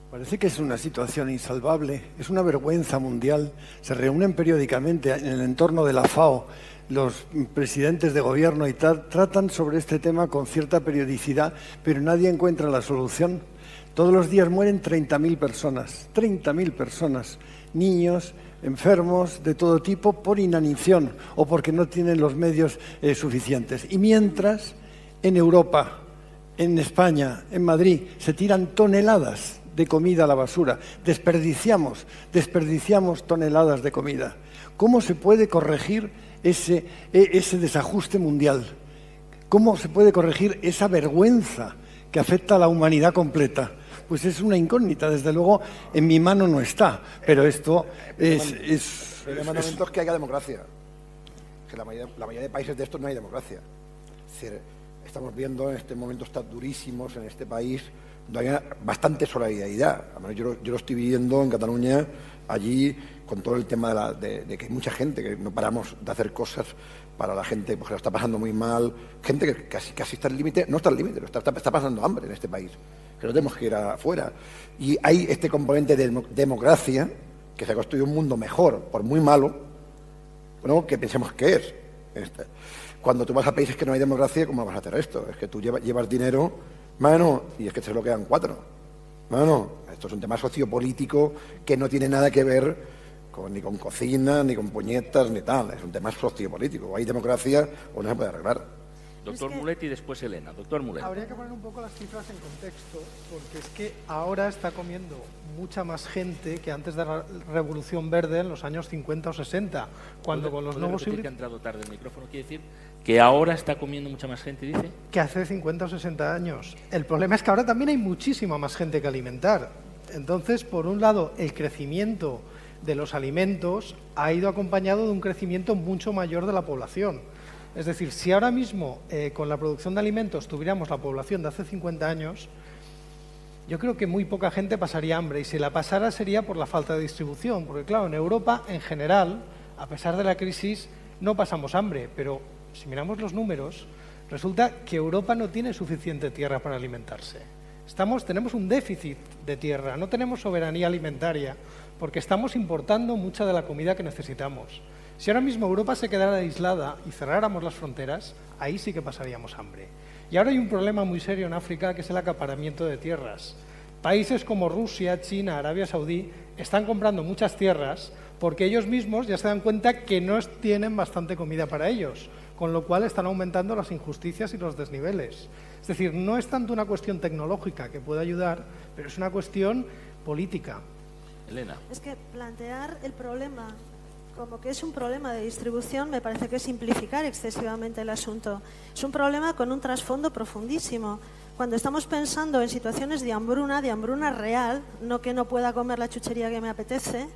Parece que es una situación insalvable, es una vergüenza mundial. Se reúnen periódicamente en el entorno de la FAO los presidentes de gobierno y tratan sobre este tema con cierta periodicidad, pero nadie encuentra la solución. Todos los días mueren 30.000 personas, niños, enfermos de todo tipo por inanición o porque no tienen los medios suficientes. Y mientras, en Europa, en España, en Madrid, se tiran toneladas de comida a la basura. Desperdiciamos toneladas de comida. ¿Cómo se puede corregir ese desajuste mundial? ¿Cómo se puede corregir esa vergüenza que afecta a la humanidad completa? Pues es una incógnita, desde luego en mi mano no está, pero esto es... El mandamiento es que haya democracia, que la mayoría de países de estos no hay democracia. Es decir, estamos viendo en este momento estar durísimos en este país, donde hay bastante solidaridad. Yo lo estoy viviendo en Cataluña, allí, con todo el tema de que hay mucha gente, que no paramos de hacer cosas para la gente porque lo está pasando muy mal, gente que casi está al límite, no está al límite, está pasando hambre en este país, que no tenemos que ir afuera. Y hay este componente de democracia, que se construye un mundo mejor, por muy malo, bueno, que pensemos que es. Cuando tú vas a países que no hay democracia, ¿cómo vas a hacer esto? Es que tú llevas dinero, mano, y es que se lo quedan 4. No, esto es un tema sociopolítico que no tiene nada que ver ni con cocina, ni con puñetas, ni tal. Es un tema sociopolítico. O hay democracia o no se puede arreglar. Doctor Mulet y después Elena. Doctor Mulet. Habría que poner un poco las cifras en contexto, porque es que ahora está comiendo mucha más gente que antes de la Revolución Verde en los años 50 o 60, cuando con los nuevos híbridos... que ha entrado tarde el micrófono, quiere decir que ahora está comiendo mucha más gente, dice. Que hace 50 o 60 años. El problema es que ahora también hay muchísima más gente que alimentar. Entonces, por un lado, el crecimiento de los alimentos ha ido acompañado de un crecimiento mucho mayor de la población. Es decir, si ahora mismo con la producción de alimentos tuviéramos la población de hace 50 años, yo creo que muy poca gente pasaría hambre, y si la pasara sería por la falta de distribución, porque claro, en Europa en general, a pesar de la crisis, no pasamos hambre, pero si miramos los números, resulta que Europa no tiene suficiente tierra para alimentarse. Tenemos un déficit de tierra, no tenemos soberanía alimentaria, porque estamos importando mucha de la comida que necesitamos. Si ahora mismo Europa se quedara aislada y cerráramos las fronteras, ahí sí que pasaríamos hambre. Y ahora hay un problema muy serio en África, que es el acaparamiento de tierras. Países como Rusia, China, Arabia Saudí están comprando muchas tierras porque ellos mismos ya se dan cuenta que no tienen bastante comida para ellos, con lo cual están aumentando las injusticias y los desniveles. Es decir, no es tanto una cuestión tecnológica que pueda ayudar, pero es una cuestión política. Elena. Es que plantear el problema como que es un problema de distribución me parece que es simplificar excesivamente el asunto. Es un problema con un trasfondo profundísimo. Cuando estamos pensando en situaciones de hambruna real, no que no pueda comer la chuchería que me apetece,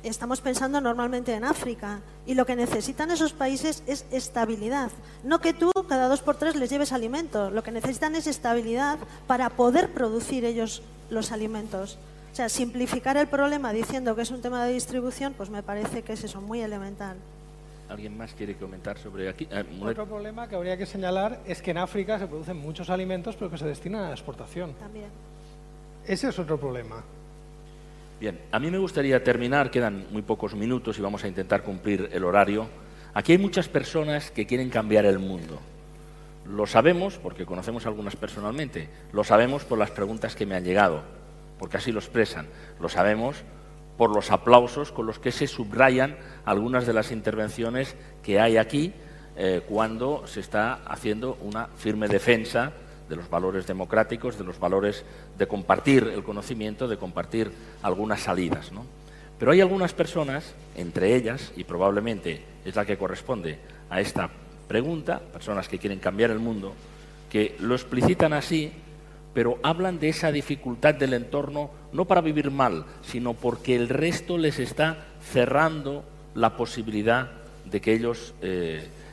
estamos pensando normalmente en África. Y lo que necesitan esos países es estabilidad. No que tú cada 2 por 3 les lleves alimento. Lo que necesitan es estabilidad para poder producir ellos los alimentos. O sea, simplificar el problema diciendo que es un tema de distribución, pues me parece que es eso, muy elemental. ¿Alguien más quiere comentar sobre aquí? Otro problema que habría que señalar es que en África se producen muchos alimentos, pero que se destinan a la exportación. También. Ese es otro problema. Bien, a mí me gustaría terminar, quedan muy pocos minutos y vamos a intentar cumplir el horario. Aquí hay muchas personas que quieren cambiar el mundo. Lo sabemos porque conocemos a algunas personalmente, lo sabemos por las preguntas que me han llegado, porque así lo expresan. Lo sabemos por los aplausos con los que se subrayan algunas de las intervenciones que hay aquí cuando se está haciendo una firme defensa de los valores democráticos, de los valores de compartir el conocimiento, de compartir algunas salidas, ¿no? Pero hay algunas personas, entre ellas, y probablemente es la que corresponde a esta pregunta, personas que quieren cambiar el mundo, que lo explicitan así, pero hablan de esa dificultad del entorno no para vivir mal, sino porque el resto les está cerrando la posibilidad de que ellos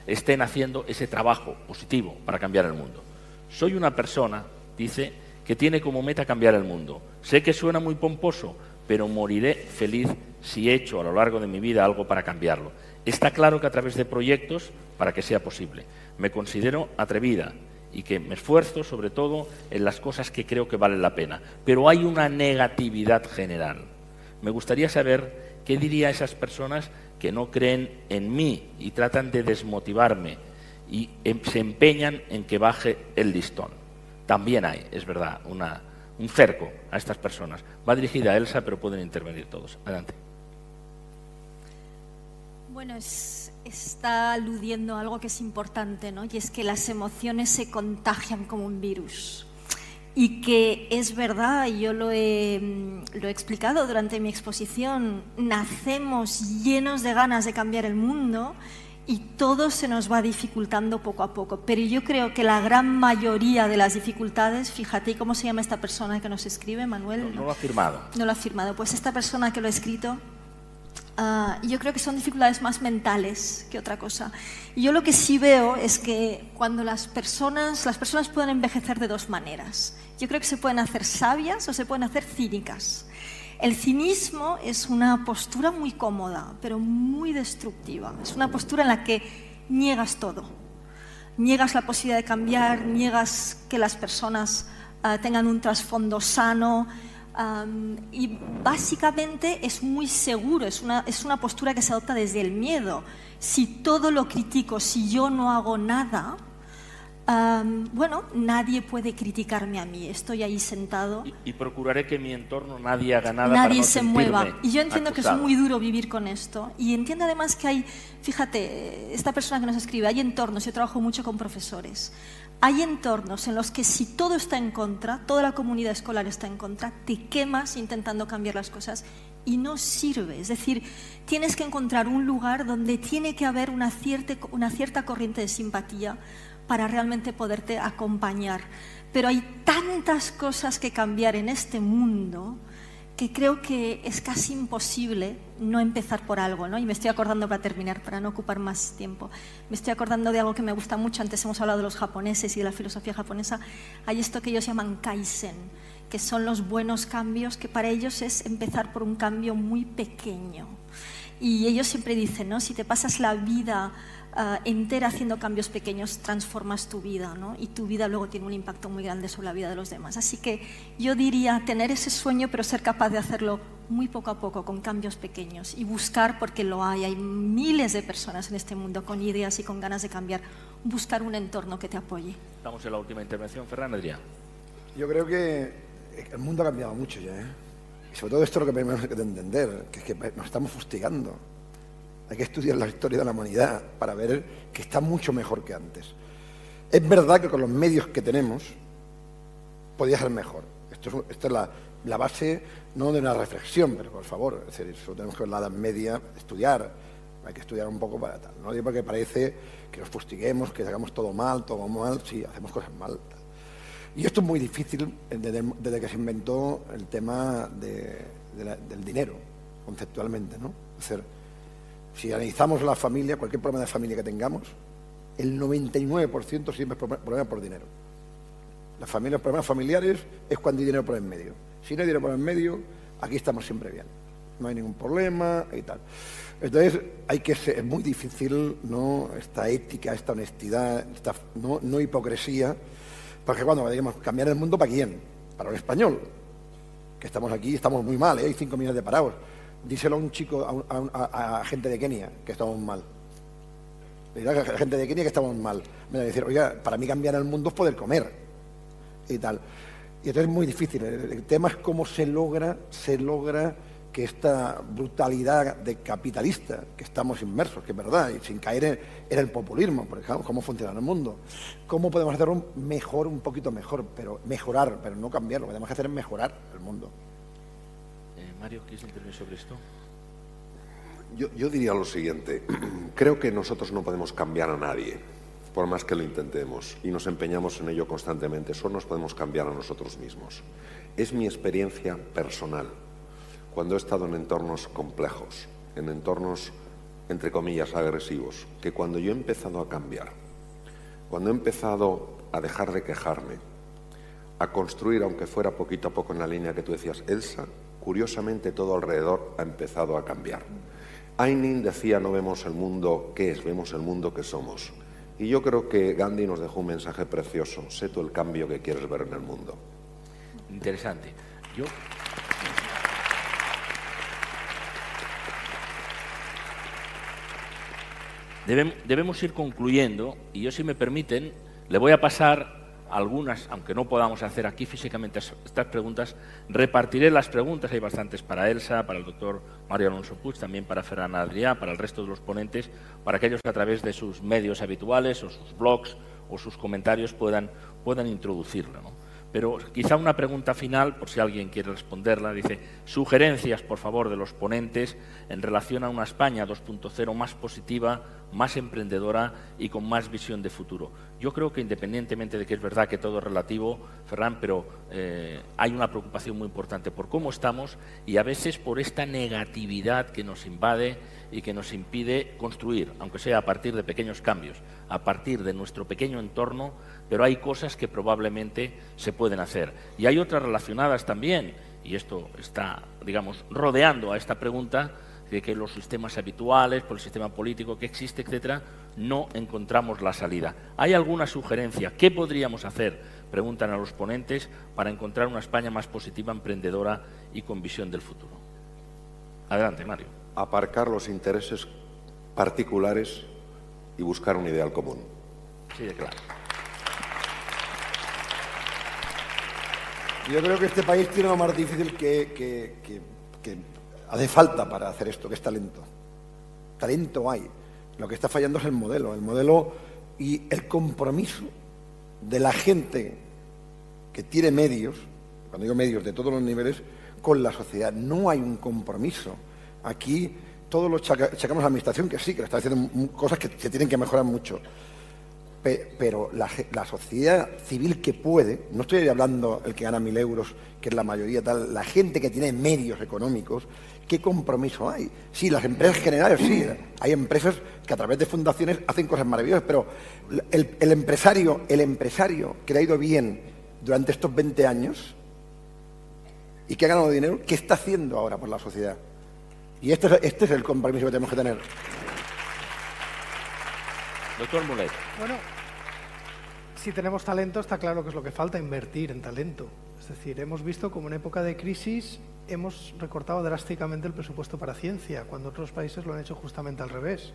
estén haciendo ese trabajo positivo para cambiar el mundo. Soy una persona, dice, que tiene como meta cambiar el mundo. Sé que suena muy pomposo, pero moriré feliz si he hecho a lo largo de mi vida algo para cambiarlo. Está claro que a través de proyectos para que sea posible. Me considero atrevida y que me esfuerzo sobre todo en las cosas que creo que valen la pena. Pero hay una negatividad general. Me gustaría saber qué diría a esas personas que no creen en mí y tratan de desmotivarme y se empeñan en que baje el listón. También hay, es verdad, un cerco a estas personas. Va dirigida a Elsa, pero pueden intervenir todos. Adelante. Bueno, está aludiendo a algo que es importante, ¿no? Y es que las emociones se contagian como un virus. Y que es verdad, y yo lo he explicado durante mi exposición, nacemos llenos de ganas de cambiar el mundo y todo se nos va dificultando poco a poco. Pero yo creo que la gran mayoría de las dificultades, fíjate, ¿cómo se llama esta persona que nos escribe, Manuel? No lo ha firmado. No lo ha firmado. Pues esta persona que lo ha escrito, yo creo que son dificultades más mentales que otra cosa. Y yo lo que sí veo es que cuando las personas pueden envejecer de 2 maneras. Yo creo que se pueden hacer sabias o se pueden hacer cínicas. El cinismo es una postura muy cómoda, pero muy destructiva. Es una postura en la que niegas todo. Niegas la posibilidad de cambiar, niegas que las personas tengan un trasfondo sano. Y básicamente es muy seguro, es una postura que se adopta desde el miedo. Si todo lo critico, si yo no hago nada, Bueno, nadie puede criticarme a mí, estoy ahí sentado. Y procuraré que en mi entorno nadie haga nada Nadie para no se sentirme mueva. Y yo entiendo acusado. que es muy duro vivir con esto. Y entiendo además que hay, fíjate, esta persona que nos escribe, hay entornos, yo trabajo mucho con profesores, hay entornos en los que si todo está en contra, toda la comunidad escolar está en contra, te quemas intentando cambiar las cosas y no sirve. Es decir, tienes que encontrar un lugar donde tiene que haber una cierta corriente de simpatía para realmente poderte acompañar. Pero hay tantas cosas que cambiar en este mundo que creo que es casi imposible no empezar por algo, ¿no? Y me estoy acordando, para terminar, para no ocupar más tiempo, me estoy acordando de algo que me gusta mucho. Antes hemos hablado de los japoneses y de la filosofía japonesa. Hay esto que ellos llaman kaizen, que son los buenos cambios, que para ellos es empezar por un cambio muy pequeño. Y ellos siempre dicen, ¿no? Si te pasas la vida entera haciendo cambios pequeños, transformas tu vida, ¿no? Y tu vida luego tiene un impacto muy grande sobre la vida de los demás. Así que yo diría tener ese sueño, pero ser capaz de hacerlo muy poco a poco, con cambios pequeños, y buscar, porque lo hay miles de personas en este mundo con ideas y con ganas de cambiar, buscar un entorno que te apoye. Estamos en la última intervención. Ferran Adrià. Yo creo que el mundo ha cambiado mucho ya, ¿eh? Y sobre todo esto es lo que tenemos que entender, que es que nos estamos fustigando. Hay que estudiar la historia de la humanidad para ver que está mucho mejor que antes. Es verdad que con los medios que tenemos podía ser mejor. Esto es la base, no de una reflexión, pero por favor, es decir, solo tenemos que ver la Edad Media, estudiar. Hay que estudiar un poco para tal. No digo porque parece que nos fustiguemos, que hagamos todo mal, sí, hacemos cosas mal. Y esto es muy difícil desde que se inventó el tema del dinero, conceptualmente, ¿no? Es decir, si analizamos la familia, cualquier problema de familia que tengamos, el 99% siempre es problema por dinero. Los problemas familiares es cuando hay dinero por en medio. Si no hay dinero por en medio, aquí estamos siempre bien. No hay ningún problema y tal. Entonces, es muy difícil, ¿no?, esta ética, esta honestidad, no hipocresía, porque cuando digamos cambiar el mundo, ¿para quién? Para un español, que estamos aquí, estamos muy mal, ¿eh? Hay 5 millones de parados. Díselo a un chico, a gente de Kenia, que estamos mal. Le dirá a la gente de Kenia que estamos mal. Me va a decir, oiga, para mí cambiar el mundo es poder comer. Y tal. Y entonces es muy difícil. El tema es cómo se logra que esta brutalidad de capitalista que estamos inmersos, que es verdad, y sin caer en el populismo, por ejemplo, cómo funciona el mundo. ¿Cómo podemos hacerlo mejor, un poquito mejor, pero mejorar, pero no cambiarlo? Lo que tenemos que hacer es mejorar el mundo. Mario, ¿quieres intervenir sobre esto? Yo diría lo siguiente. Creo que nosotros no podemos cambiar a nadie, por más que lo intentemos, y nos empeñamos en ello constantemente. Solo nos podemos cambiar a nosotros mismos. Es mi experiencia personal. Cuando he estado en entornos complejos, en entornos, entre comillas, agresivos, que cuando yo he empezado a cambiar, cuando he empezado a dejar de quejarme, a construir, aunque fuera poquito a poco en la línea que tú decías, Elsa, curiosamente todo alrededor ha empezado a cambiar. Ainin decía, no vemos el mundo que es, vemos el mundo que somos. Y yo creo que Gandhi nos dejó un mensaje precioso. Sé tú el cambio que quieres ver en el mundo. Interesante. Debemos ir concluyendo, y yo, si me permiten, le voy a pasar algunas, aunque no podamos hacer aquí físicamente estas preguntas, repartiré las preguntas. Hay bastantes para Elsa, para el doctor Mario Alonso Puig, también para Ferran Adrià, para el resto de los ponentes, para que ellos, a través de sus medios habituales o sus blogs o sus comentarios, puedan introducirlo, ¿no? Pero quizá una pregunta final, por si alguien quiere responderla, dice: sugerencias, por favor, de los ponentes en relación a una España 2.0 más positiva, más emprendedora y con más visión de futuro. Yo creo que, independientemente de que es verdad que todo es relativo, Ferran, pero hay una preocupación muy importante por cómo estamos y a veces por esta negatividad que nos invade y que nos impide construir, aunque sea a partir de pequeños cambios, a partir de nuestro pequeño entorno, pero hay cosas que probablemente se pueden hacer. Y hay otras relacionadas también, y esto está, digamos, rodeando a esta pregunta, de que los sistemas habituales, por el sistema político que existe, etcétera, no encontramos la salida. ¿Hay alguna sugerencia? ¿Qué podríamos hacer? Preguntan a los ponentes, para encontrar una España más positiva, emprendedora y con visión del futuro. Adelante, Mario. Aparcar los intereses particulares y buscar un ideal común. Sí, de claro. Yo creo que este país tiene lo más difícil que hace falta para hacer esto, que es talento. Talento hay. Lo que está fallando es el modelo y el compromiso de la gente que tiene medios, cuando digo medios de todos los niveles, con la sociedad. No hay un compromiso. Aquí todos los achacamos a la administración que sí, que está haciendo cosas que se tienen que mejorar mucho. Pero la sociedad civil que puede, no estoy hablando el que gana 1.000 euros, que es la mayoría tal, la gente que tiene medios económicos, ¿qué compromiso hay? Sí, las empresas generales, sí, hay empresas que a través de fundaciones hacen cosas maravillosas, pero el empresario que le ha ido bien durante estos 20 años y que ha ganado dinero, ¿qué está haciendo ahora por la sociedad? Y este es el compromiso que tenemos que tener. Doctor Mulet. Bueno, si tenemos talento, está claro que es lo que falta, invertir en talento. Es decir, hemos visto como en época de crisis hemos recortado drásticamente el presupuesto para ciencia, cuando otros países lo han hecho justamente al revés.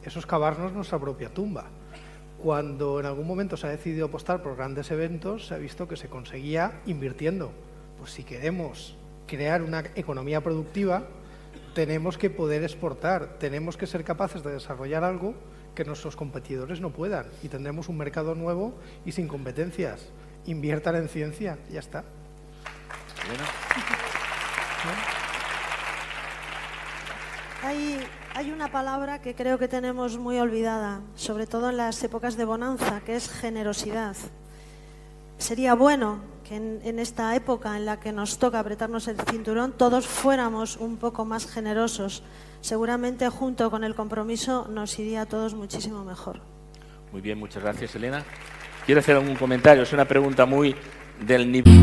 Eso es cavarnos nuestra propia tumba. Cuando en algún momento se ha decidido apostar por grandes eventos, se ha visto que se conseguía invirtiendo. Pues si queremos crear una economía productiva, tenemos que poder exportar, tenemos que ser capaces de desarrollar algo que nuestros competidores no puedan, y tendremos un mercado nuevo y sin competencias. Inviertan en ciencia, ya está. Bueno. Hay una palabra que creo que tenemos muy olvidada, sobre todo en las épocas de bonanza, que es generosidad. Sería bueno que en esta época en la que nos toca apretarnos el cinturón, todos fuéramos un poco más generosos. Seguramente junto con el compromiso nos iría a todos muchísimo mejor. Muy bien, muchas gracias, Elena. ¿Quiere hacer algún comentario? Es una pregunta muy del nivel.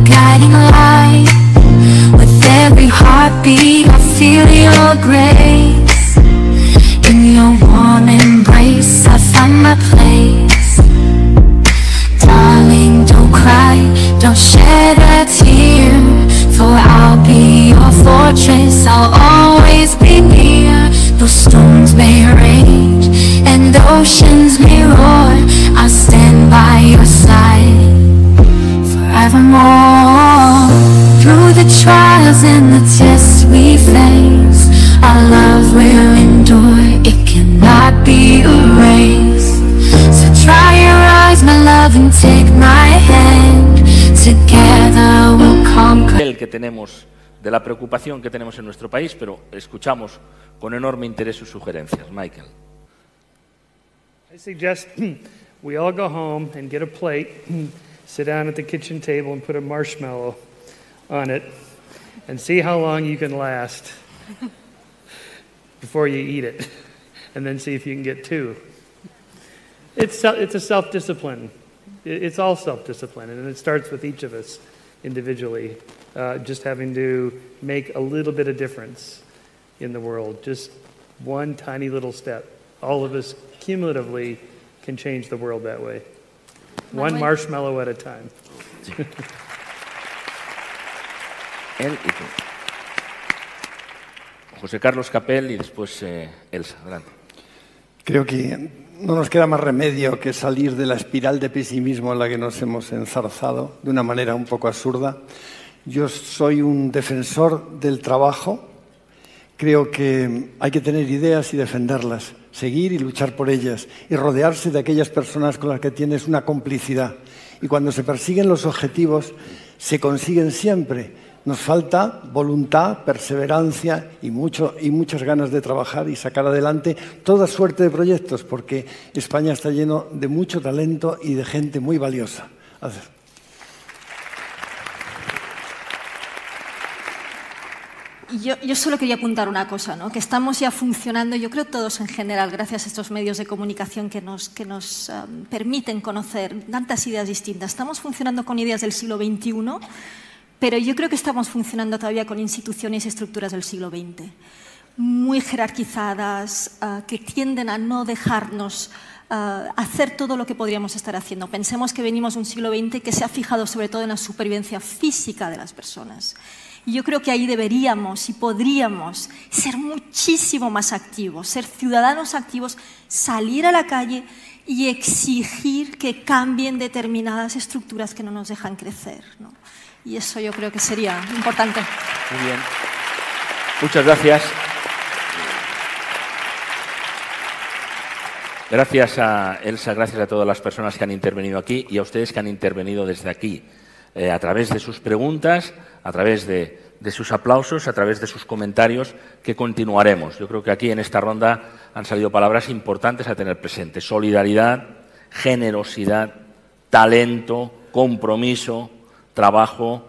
Guiding light with every heartbeat. I feel your grace. In your warm embrace, I find my place. Darling, don't cry, don't shed a tear, for I'll be your fortress. I'll always be near. Though storms may rage and oceans may roar, I'll stand by your side forevermore. Through the trials and the tests we face, our love will endure, it cannot be erased. So dry your eyes, my love, and take my hand. Together we'll conquer. El que tenemos, de la preocupación que tenemos en nuestro país, pero escuchamos con enorme interés sus sugerencias. Michael. I suggest we all go home and get a plate, sit down at the kitchen table and put a marshmallow on it and see how long you can last before you eat it, and then see if you can get two. It's a self-discipline. It's all self-discipline, and it starts with each of us individually, just having to make a little bit of difference in the world, just one tiny little step. All of us cumulatively can change the world that way. One marshmallow at a time. Él y tú. José Carlos Capel y después Elsa. Adelante. Creo que no nos queda más remedio que salir de la espiral de pesimismo en la que nos hemos enzarzado de una manera un poco absurda. Yo soy un defensor del trabajo. Creo que hay que tener ideas y defenderlas, seguir y luchar por ellas y rodearse de aquellas personas con las que tienes una complicidad. Y cuando se persiguen los objetivos, se consiguen siempre. Nos falta voluntad, perseverancia y muchas ganas de trabajar y sacar adelante toda suerte de proyectos, porque España está lleno de mucho talento y de gente muy valiosa. Gracias. Yo solo quería apuntar una cosa, ¿no? Que estamos ya funcionando, yo creo todos en general, gracias a estos medios de comunicación que nos permiten conocer tantas ideas distintas. Estamos funcionando con ideas del siglo XXI, pero yo creo que estamos funcionando todavía con instituciones y estructuras del siglo XX, muy jerarquizadas, que tienden a no dejarnos hacer todo lo que podríamos estar haciendo. Pensemos que venimos de un siglo XX que se ha fijado sobre todo en la supervivencia física de las personas. Y yo creo que ahí deberíamos y podríamos ser muchísimo más activos, ser ciudadanos activos, salir a la calle y exigir que cambien determinadas estructuras que no nos dejan crecer, ¿no? Y eso yo creo que sería importante. Muy bien. Muchas gracias. Gracias a Elsa, gracias a todas las personas que han intervenido aquí y a ustedes que han intervenido desde aquí, a través de sus preguntas, a través de sus aplausos, a través de sus comentarios, que continuaremos. Yo creo que aquí en esta ronda han salido palabras importantes a tener presente. Solidaridad, generosidad, talento, compromiso, trabajo